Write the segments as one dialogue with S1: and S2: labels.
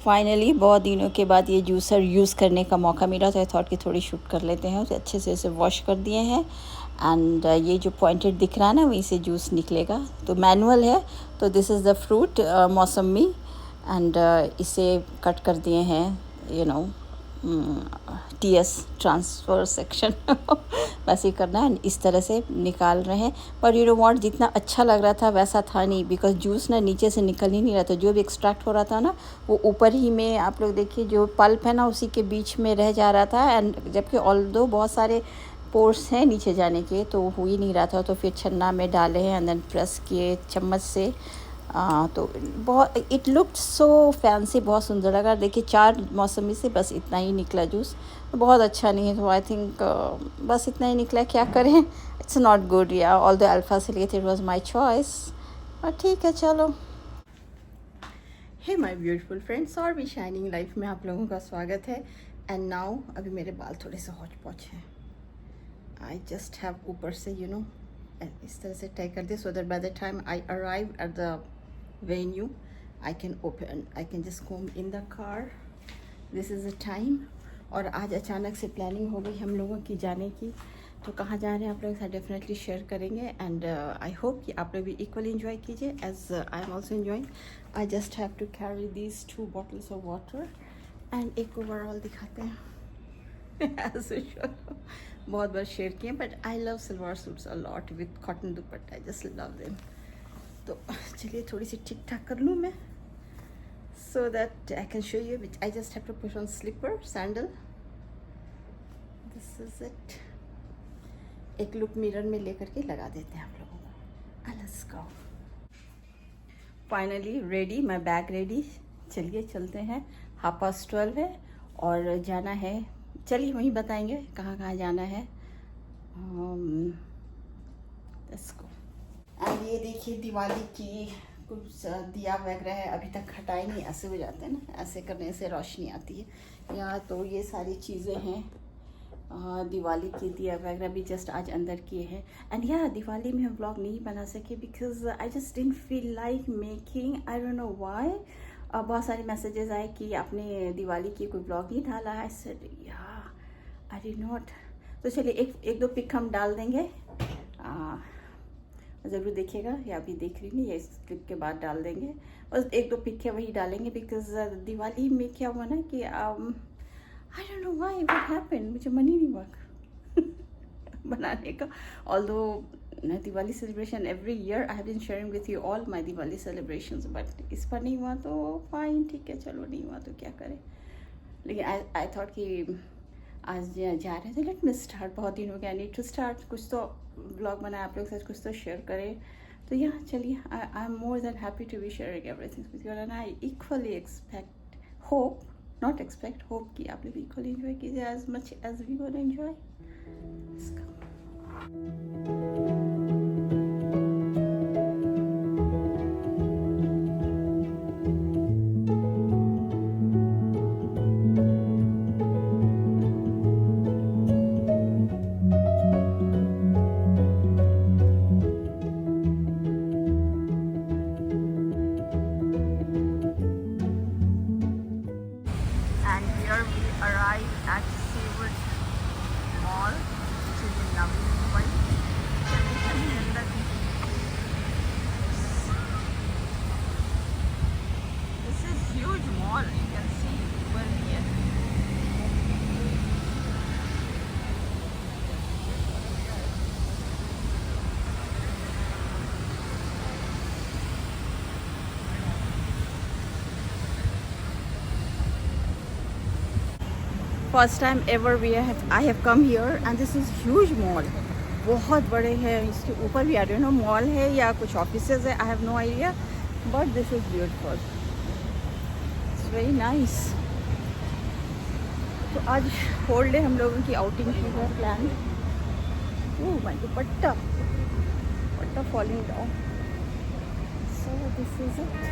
S1: Finally बहुत दिनों के बाद ये जूसर यूज़ करने का मौका मिला, तो आई थॉट कि थोड़ी शूट कर लेते हैं। उसे अच्छे से इसे वॉश कर दिए हैं एंड ये जो पॉइंटेड दिख रहा है ना, वहीं से जूस निकलेगा। तो मैनुअल है। तो दिस इज़ द फ्रूट मौसमी एंड इसे कट कर दिए हैं, you know, TS transfer section वैसे ही करना है। इस तरह से निकाल रहे हैं। पर यू नो व्हाट, जितना अच्छा लग रहा था वैसा था नहीं, बिकॉज जूस ना नीचे से निकल ही नहीं रहा था। जो भी एक्सट्रैक्ट हो रहा था ना, वो ऊपर ही में, आप लोग देखिए, जो पल्प है ना उसी के बीच में रह जा रहा था। एंड जबकि ऑल्दो बहुत सारे पोर्स हैं नीचे जाने के, तो हो ही नहीं रहा था। तो फिर छन्ना में डाले हैं एंड देन प्रेस किए चम्मच से। तो बहुत इट लुक्ड सो फैंसी, बहुत सुंदर लगा। देखिए 4 मौसमी से बस इतना ही निकला जूस। बहुत अच्छा नहीं है, तो आई थिंक बस इतना ही निकला, क्या करें। इट्स नॉट गुड या ऑल द अल्फ़ा से लिए थे, इट वॉज माई चॉइस। और ठीक है, चलो। हे माय ब्यूटीफुल फ्रेंड्स, और भी शाइनिंग लाइफ में आप लोगों का स्वागत है। एंड नाउ अभी मेरे बाल थोड़े से हौच पौच हैं। आई जस्ट हैव ऊपर से इस तरह से टाई कर दिया, so that by the time I arrive at the venue I can just comb in the car. This is the time. और आज अचानक से प्लानिंग हो गई हम लोगों की जाने की। तो कहाँ जा रहे हैं आप लोग साथ डेफिनेटली शेयर करेंगे। एंड आई होप कि आप लोग भी इक्वली इन्जॉय कीजिए as I am also enjoying. I just have to carry these 2 bottles of water and एक ओवरऑल दिखाते हैं एज यूजुअल। बहुत बार शेयर किए, but I love salwar suits a lot with cotton dupatta. I just love them. तो चलिए थोड़ी सी ठीक ठाक कर लूँ मैं, so that I can show you. Which I just have to put on slipper sandal. This is it. एक लुक मिरर में लेकर के लगा देते हैं आप लोगों को। Let's go. Finally ready, my bag ready. चलिए चलते हैं। 12:30 है और जाना है, चलिए वहीं बताएंगे कहाँ कहाँ जाना है। Let's go. और ये देखिए दिवाली की कुछ दिया वगैरह है, अभी तक हटाए नहीं। ऐसे हो जाते हैं ना, ऐसे करने से रोशनी आती है यहाँ। तो ये सारी चीज़ें हैं, दिवाली की दिया वगैरह भी जस्ट आज अंदर किए हैं। एंड या दिवाली में हम व्लॉग नहीं बना सके because I just didn't feel like making, I don't know why. बहुत सारे मैसेजेस आए कि आपने दिवाली की कोई व्लॉग नहीं डाला है। सर या आई डिड नॉट। तो चलिए एक दो पिक हम डाल देंगे, ज़रूर देखिएगा। या अभी देख रही नहीं, या इस क्लिप के बाद डाल देंगे। बस एक दो पिक है वही डालेंगे, बिकॉज दिवाली में क्या हुआ ना कि I don't know why what happened, मुझे मन ही नहीं हुआ बनाने का। Although Diwali celebration every year I have been sharing with you all my Diwali celebrations, but इस पर नहीं हुआ तो फाइन, ठीक है, चलो नहीं हुआ तो क्या करें। लेकिन आई थॉट कि आज जा रहे थे, लेट मी स्टार्ट। बहुत दिन हो गया, आई नीड टू स्टार्ट। कुछ तो ब्लॉग बनाए आप लोग के साथ, कुछ तो शेयर करें। तो यहाँ चलिए, I am more than happy to be sharing everything with you. And I equally expect, hope, not expect, hope कि आप लोग इक्वली एंजॉय कीजिए as much as we gonna enjoy. And here we arrive at Seawood Mall, which is in Navi Mumbai. This is huge mall. You can see over here. First time ever I have come here and this is huge mall. बहुत बड़े हैं। इसके ऊपर भी आई don't no mall है या कुछ offices है, I have no idea, but this is beautiful, it's very nice. तो आज होल डे हम लोगों की आउटिंग की है plan. Oh my dupatta falling down. So this is it.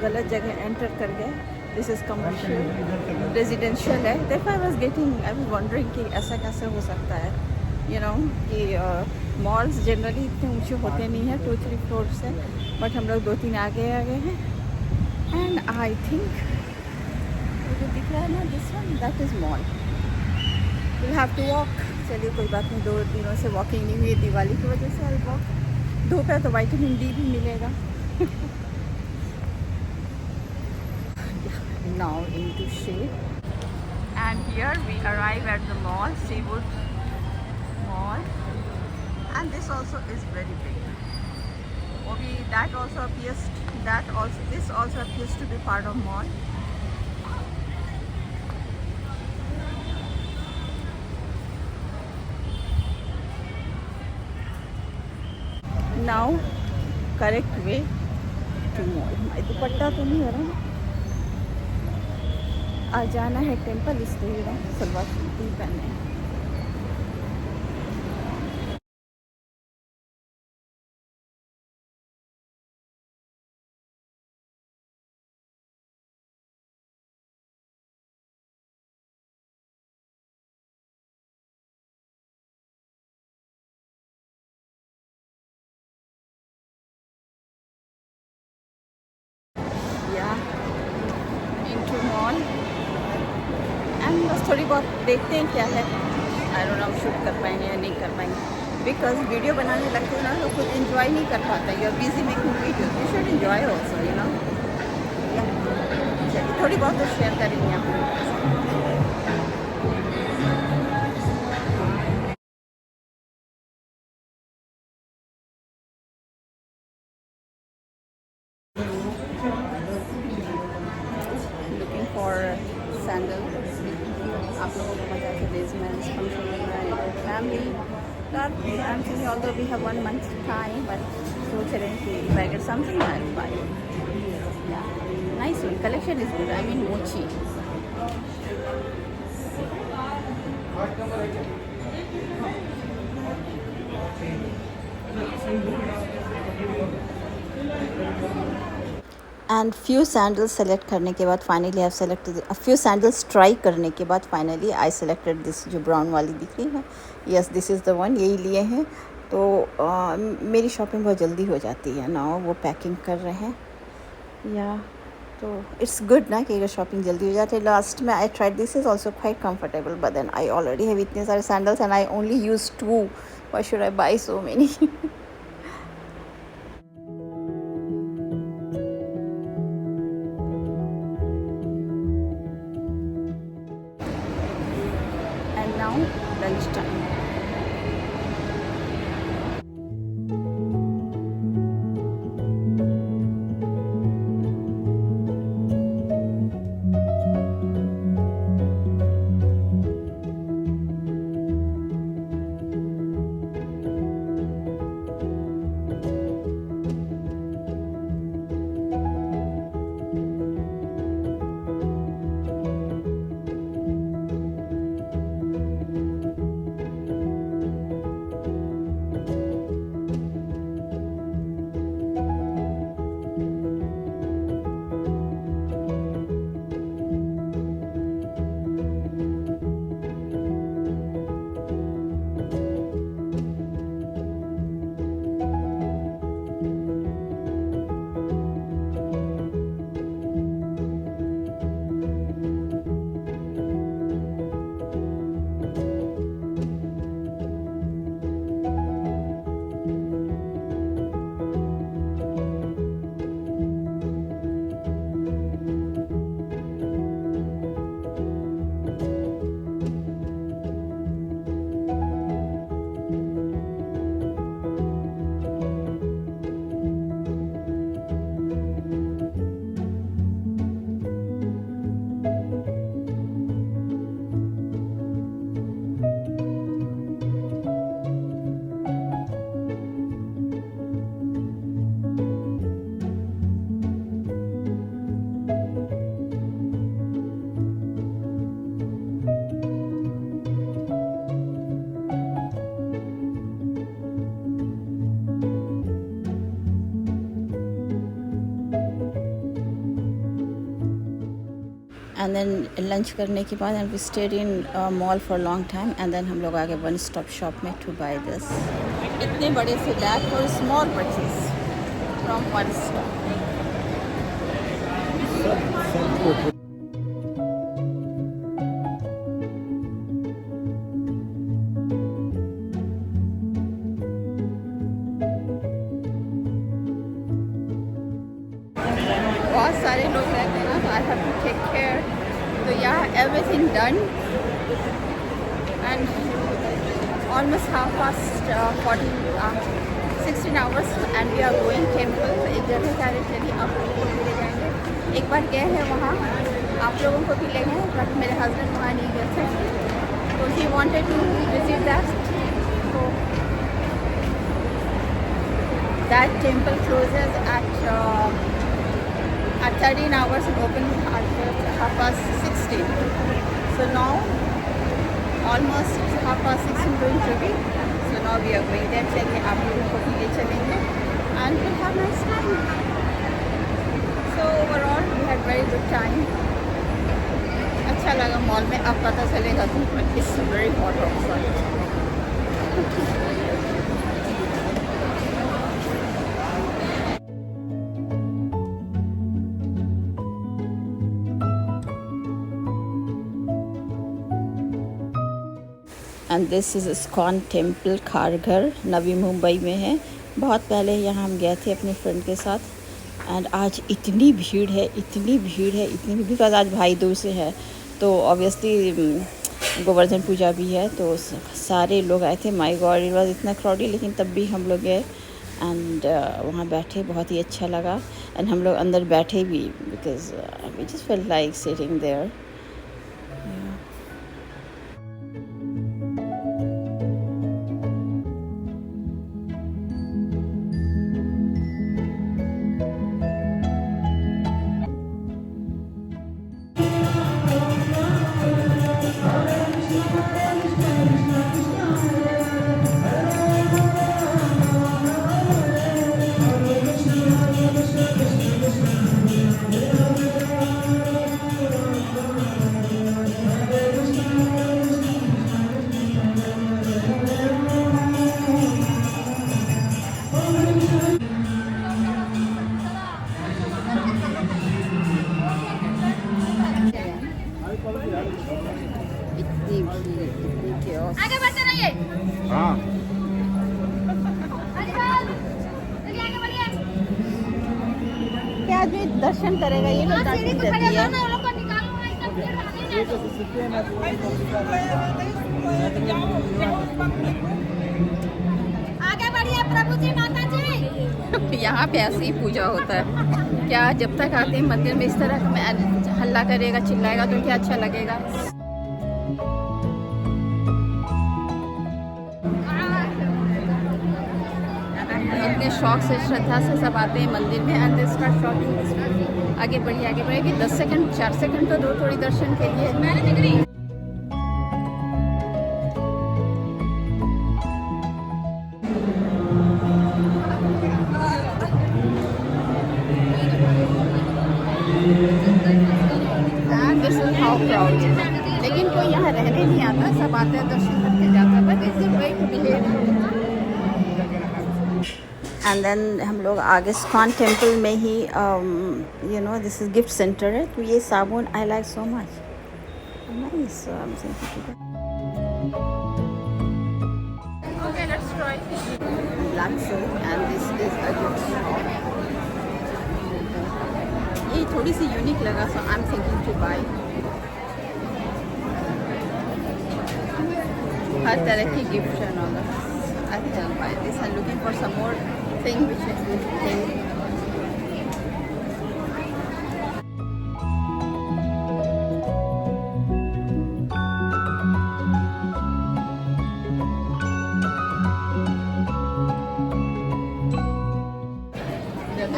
S1: गलत जगह एंटर कर गए। दिस इज़ कमर्शियल, रेजिडेंशियल है। देखो आई वाज वंडरिंग कि ऐसा कैसे हो सकता है, यू नो, कि मॉल्स जनरली इतने ऊंचे होते नहीं हैं, 2-3 फ्लोर से, बट हम लोग 2-3 आगे हैं। एंड आई थिंक जो दिख रहा है ना, this one, that is mall. Will have to walk. चलिए कोई बात नहीं, 2 दिनों से वॉकिंग नहीं हुई, दिवाली की वजह से। I walk. धूप है तो विटामिन डी भी मिलेगा। Now into shade, and here we arrive at the mall, Seawood Mall, and this also is very big. Okay, this also appears to be part of mall. Now correct way to mall. My दुपट्टा तो नहीं हो रहा, आज जाना है temple, इसलिए salwar suit ही पहने हैं। या इनटू मॉल, एंड बस थोड़ी बहुत देखते हैं क्या है। आई डोंट नो शूट कर पाएंगे या नहीं कर पाएंगे, बिकॉज वीडियो बनाने लगते हैं ना तो खुद इंजॉय नहीं कर पाता। You are busy making video, you should enjoy also, you know. चलिए थोड़ी बहुत तो शेयर करेंगे आप लोग। Looking for sandal. आप लोगों को पता है डेज में फंक्शन हो रहा है फैमिली का। I am thinking although we have 1 month time, but सोच रहे हैं कि if I get something I will buy. Nice one, collection is good, I mean Mochi. And few sandals select करने के बाद finally I selected few sandals. Try करने के बाद फाइनली आई सेलेक्टेड दिस, जो ब्राउन वाली दिख रही है। Yes, this is the one, यही लिए हैं। तो मेरी शॉपिंग बहुत जल्दी हो जाती है ना, वो पैकिंग कर रहे हैं या तो इट्स गुड ना कि अगर शॉपिंग जल्दी हो जाती है। लास्ट में I tried, this is also quite comfortable, but then I already have इतने सारे sandals and I only use 2, why should I buy so many. And now lunch time. And then lunch करने के बाद we stayed in mall for long time, and then हम लोग आगे one stop shop में to buy this इतने बड़े से bag for small purchase from one stop. बहुत सारे लोग रहते हैं ना, तो I have to take care. तो यहाँ everything done and almost 16 hours and we are going temple. तो एक जगह जा रहे, चलिए आप लोगों को भी ले जाएंगे। एक बार गए हैं वहाँ, आप लोगों को भी ले गए, बट मेरे हस्बैंड वहाँ नहीं गए थे, तो ही वांटेड टू विजिट दैट। तो that temple closes at 13 hours and open at 16:30. So now almost 6:30 is going to be. So now we are going there. चलिए आप लोगों को भी ले चलेंगे and we'll have nice time. So overall we had very good time. अच्छा लगा mall में। अब पता चलेगा धूप में, it's very hot outside. And this is ISKCON temple, Kharghar, Navi Mumbai में है। बहुत पहले यहाँ हम गए थे अपने फ्रेंड के साथ। एंड आज इतनी भीड़ है, इतनी भीड़ है, इतनी भीड़, बिकॉज आज भाई दूज से है, तो ऑब्वियसली गोवर्धन पूजा भी है, तो सारे लोग आए थे। माय गॉड, इट वाज इतना क्राउडी, लेकिन तब भी हम लोग गए एंड वहाँ बैठे, बहुत ही अच्छा लगा। एंड हम लोग अंदर बैठे भी, because we just felt like sitting there.
S2: आगे बढ़ते रहिए। हाँ।
S1: क्या आदमी दर्शन करेगा, ये लोग दर्शन करती है।
S2: आगे बढ़िए प्रभु जी, माता जी।
S1: यहाँ पे ऐसे ही पूजा होता है। क्या जब तक आते हैं मंदिर में इस तरह का हल्ला करेगा, चिल्लाएगा, तो क्या अच्छा लगेगा। इतने शौक से, श्रद्धा से सब आते हैं मंदिर में एंड दे स्टार्ट शॉपिंग। आगे बढ़िए, आगे बढ़िए। 10 सेकंड, 4 सेकंड तो दो थोड़ी दर्शन के लिए। This is how proud. लेकिन कोई यहाँ रहने नहीं आता, सब आते हैं दर्शन करके जाता है, but is it way to behave. And then हम लोग आगे इस्कॉन टेम्पल में ही, you know, this is gift centre है। तो ये साबुन I like so much, nice. Okay, let's try black soap and this is a gift shop. ये थोड़ी सी यूनिक लगा, so I am thinking to buy. हर तरह की गिफ्ट है ना, I can buy this. I am looking for some more thing which is good thing.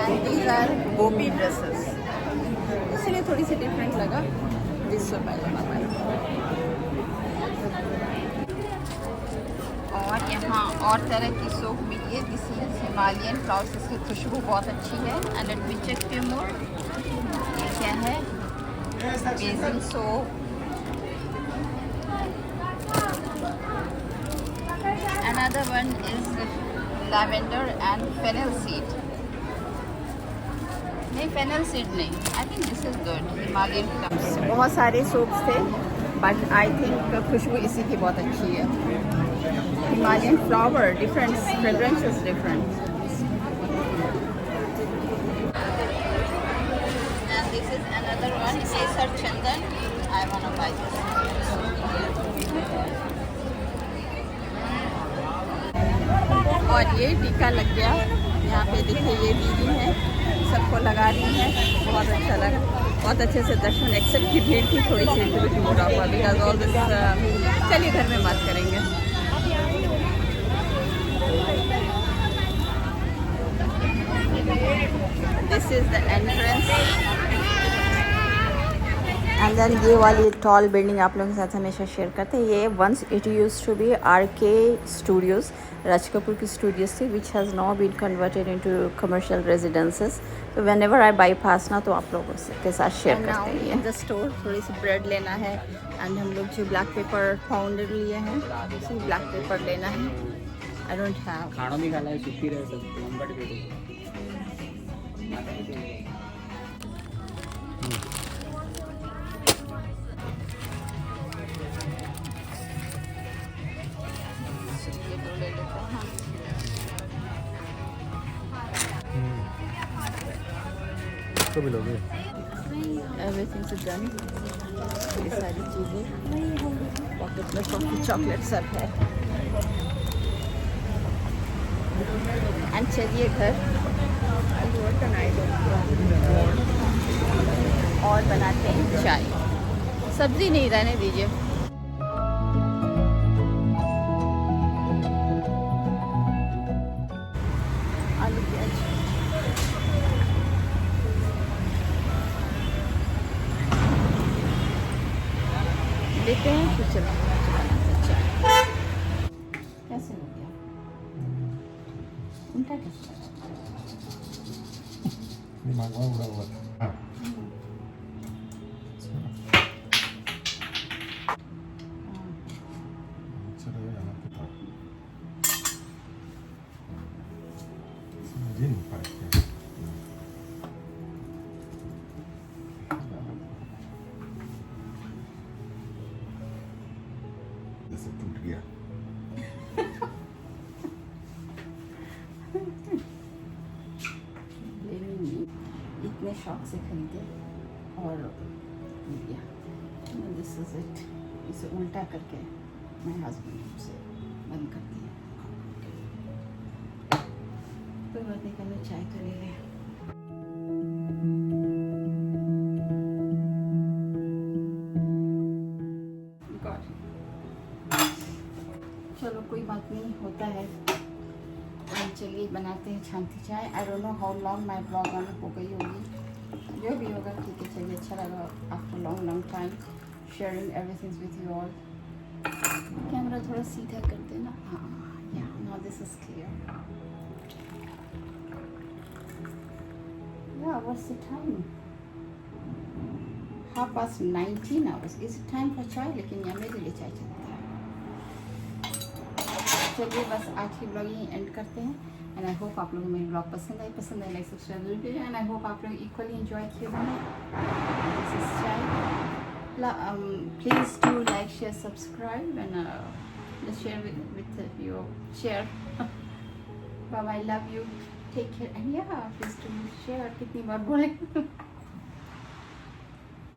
S1: And these are gopi dresses. इसलिए थोड़ी सी डिफरेंट लगा। दिस सो पहले और यहाँ और तरह की सोप मिली है। दिस इज हिमालयन फ्लावर्स, इसकी खुशबू बहुत अच्छी है। And let me check few more. ये क्या है? Basil soap. Another one is lavender and fennel seed, नहीं फेनल सीड नहीं, I think this is good. Himalayan बहुत सारे सोप्स थे बट आई थिंक खुशबू इसी की बहुत अच्छी है। Himalayan flower, different fragrances different. And this is another one, Kesar Chandan. I want to buy this. और ये टीका लग गया, यहाँ पे देखिए ये दीदी है सबको लगा रही है, बहुत अच्छा लगा, बहुत अच्छे से दर्शन, एक्सेप्ट की भीड़ थी थोड़ी सी मूड ऑफ हुआ बिकॉज ऑल दिस। चलिए घर में बात करेंगे। This is the entrance and then ये वाली टॉल बिल्डिंग आप लोगों के साथ हमेशा शेयर करते हैं। ये once it used to be RK studios, Raj Kapoor की स्टूडियोज थी, which has now been converted into commercial residences. तो whenever I by pass ना तो आप लोगों के साथ शेयर करते हैं। द स्टोर थोड़ी सी ब्रेड लेना है एंड हम लोग जो ब्लैक पेपर पाउंडर लिए हैं उसी ब्लैक पेपर लेना है। आई डोंट हैव
S3: खाना भी खाना है, छुट्टी रह सकती है हम बट तो मिलोगे।
S1: Everything is done. ये सारी चीज़ें पॉकेट में चॉकलेट सब है एंड चलिए घर और बनाते हैं चाय। सब्जी नहीं रहने दीजिए। आलू प्याज लेते हैं तो चलते हैं चाय। कैसे हो गया उल्टा कैसे?
S4: दिमाग में उड़ा हुआ था। हाँ। अच्छा लगेगा ना तो था। मुझे नहीं पाया क्या। जैसे टूट गया।
S1: इतने शौक से खरीदे और दिस इज इट। इसे उल्टा करके मैं हस्बैंड से बंद कर दिया। कोई बात नहीं, कल चाय तो ले लें। चलो कोई बात नहीं, होता है। चलिए बनाते हैं शांति चाय। आई don't know how long my blog on हो गई होगी, जो भी होगा ठीक है। चलिए अच्छा लगा after long time sharing everything with you all. Camera थोड़ा सीधा कर देना। हाँ या नाउ दिस इज क्लियर। या what's the time? 19:30 hours। Is it time for चाय? लेकिन यहाँ मेरे लिए चाय चलता है। चलिए बस आज की ब्लॉग यहीं एंड करते हैं एंड आई होप आप लोगों को मेरी ब्लॉग पसंद आई लाइक सब्सक्राइब जरूर कीजिए एंड आई होप आप लोग इक्वली एंजॉय किए होंगे। Please do like share subscribe and just share with your share. Bye, I love you, take care and yeah please do share. कितनी बार बोले